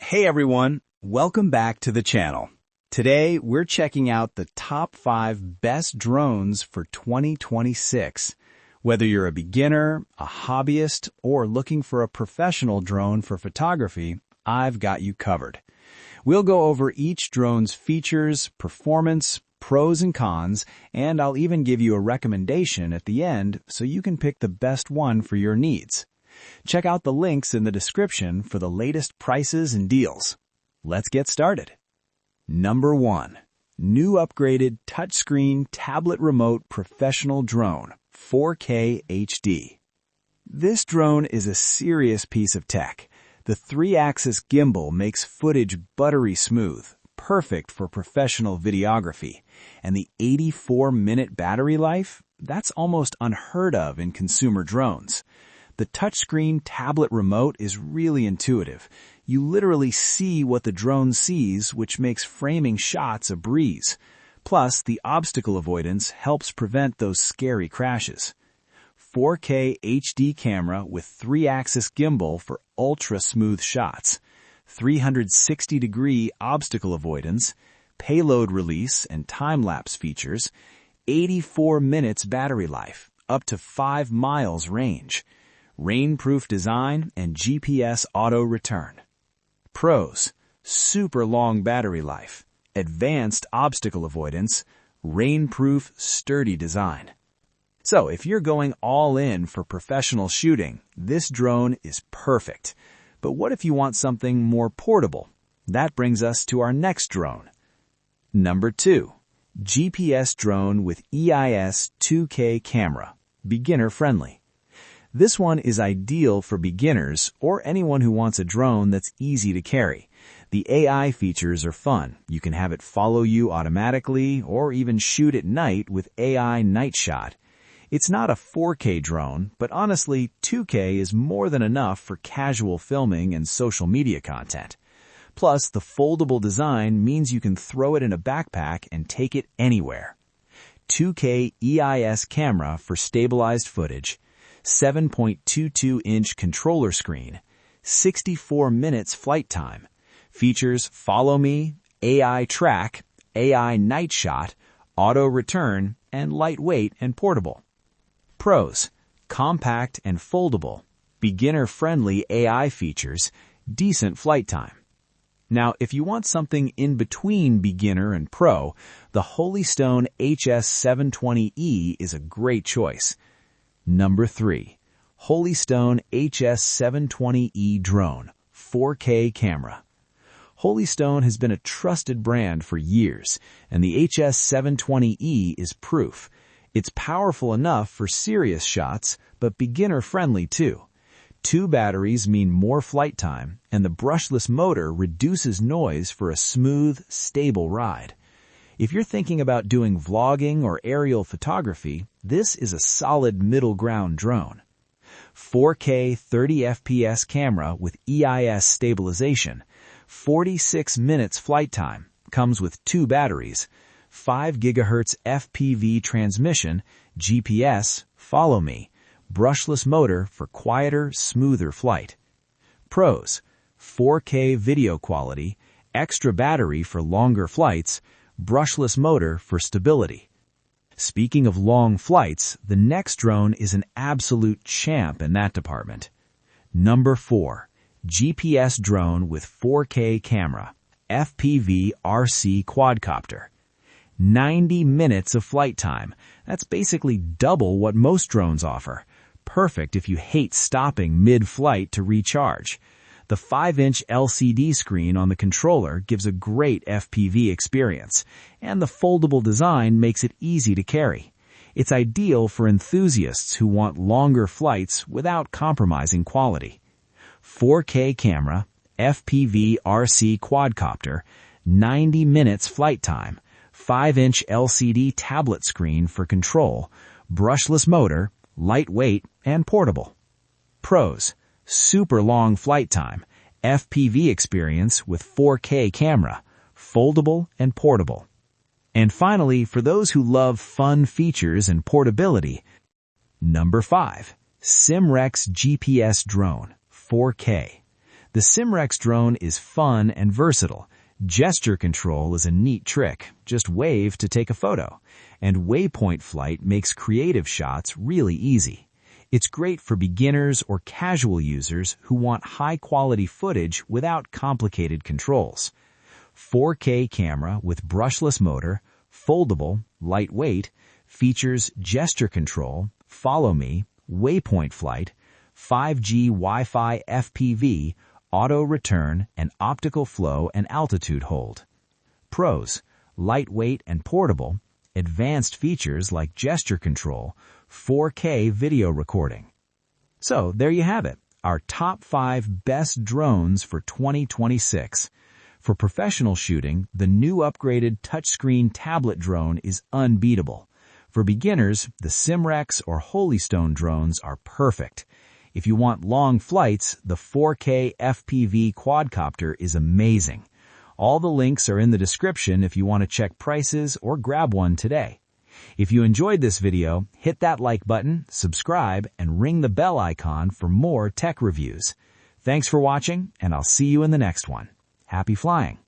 Hey everyone, welcome back to the channel. Today we're checking out the top 5 best drones for 2026. Whether you're a beginner, a hobbyist, or looking for a professional drone for photography, I've got you covered. We'll go over each drone's features, performance, pros and cons, and I'll even give you a recommendation at the end so you can pick the best one for your needs. Check out the links in the description for the latest prices and deals. Let's get started. Number 1. NewUpgraded Touchscreen Tablet Remote Professional Drone, 4K HD. This drone is a serious piece of tech. The 3-axis gimbal makes footage buttery smooth, perfect for professional videography. And the 84-minute battery life? That's almost unheard of in consumer drones. The touchscreen tablet remote is really intuitive. You literally see what the drone sees, which makes framing shots a breeze. Plus, the obstacle avoidance helps prevent those scary crashes. 4K HD camera with 3-axis gimbal for ultra-smooth shots. 360-degree obstacle avoidance, payload release and time-lapse features. 84 minutes battery life, up to 5 miles range. Rainproof design and GPS auto return. Pros: super long battery life, advanced obstacle avoidance, rainproof sturdy design. So if you're going all in for professional shooting, this drone is perfect. But what if you want something more portable? That brings us to our next drone. Number 2. GPS drone with EIS 2K camera, beginner friendly. This one is ideal for beginners or anyone who wants a drone that's easy to carry. The AI features are fun. You can have it follow you automatically or even shoot at night with AI night shot. It's not a 4K drone, but honestly, 2K is more than enough for casual filming and social media content. Plus, the foldable design means you can throw it in a backpack and take it anywhere. 2K EIS camera for stabilized footage. 7.22-inch controller screen, 64 minutes flight time. Features follow me, AI track, AI night shot, auto return, and lightweight and portable. Pros: compact and foldable, beginner-friendly AI features, decent flight time. Now, if you want something in between beginner and pro, the Holystone HS720E is a great choice. Number 3. Holystone HS720E Drone, 4K camera. Holystone has been a trusted brand for years, and the HS720E is proof. It's powerful enough for serious shots, but beginner-friendly too. 2 batteries mean more flight time, and the brushless motor reduces noise for a smooth, stable ride. If you're thinking about doing vlogging or aerial photography, this is a solid middle ground drone. 4K 30 FPS camera with EIS stabilization, 46 minutes flight time, comes with 2 batteries, 5 GHz FPV transmission, GPS, follow me, brushless motor for quieter, smoother flight. Pros: 4K video quality, extra battery for longer flights, brushless motor for stability. Speaking of long flights, the next drone is an absolute champ in that department. Number 4. GPS drone with 4K camera, FPV RC quadcopter. 90 minutes of flight time. That's basically double what most drones offer. Perfect if you hate stopping mid-flight to recharge. The 5-inch LCD screen on the controller gives a great FPV experience, and the foldable design makes it easy to carry. It's ideal for enthusiasts who want longer flights without compromising quality. 4K camera, FPV RC quadcopter, 90 minutes flight time, 5-inch LCD tablet screen for control, brushless motor, lightweight, and portable. Pros: super long flight time, FPV experience with 4K camera, foldable and portable. And finally, for those who love fun features and portability, number 5. SIMREX GPS Drone, 4K. The SIMREX drone is fun and versatile. Gesture control is a neat trick. Just wave to take a photo. And waypoint flight makes creative shots really easy. It's great for beginners or casual users who want high-quality footage without complicated controls. 4K camera with brushless motor, foldable, lightweight, features gesture control, follow me, waypoint flight, 5G Wi-Fi FPV, auto return, and optical flow and altitude hold. Pros: lightweight and portable, advanced features like gesture control, 4K video recording. So there you have it, our top 5 best drones for 2026. For professional shooting, the new upgraded touchscreen tablet drone is unbeatable. For beginners, the SIMREX or Holystone drones are perfect. If you want long flights, the 4K FPV quadcopter is amazing. All the links are in the description if you want to check prices or grab one today. If you enjoyed this video, hit that like button, subscribe, and ring the bell icon for more tech reviews. Thanks for watching, and I'll see you in the next one. Happy flying!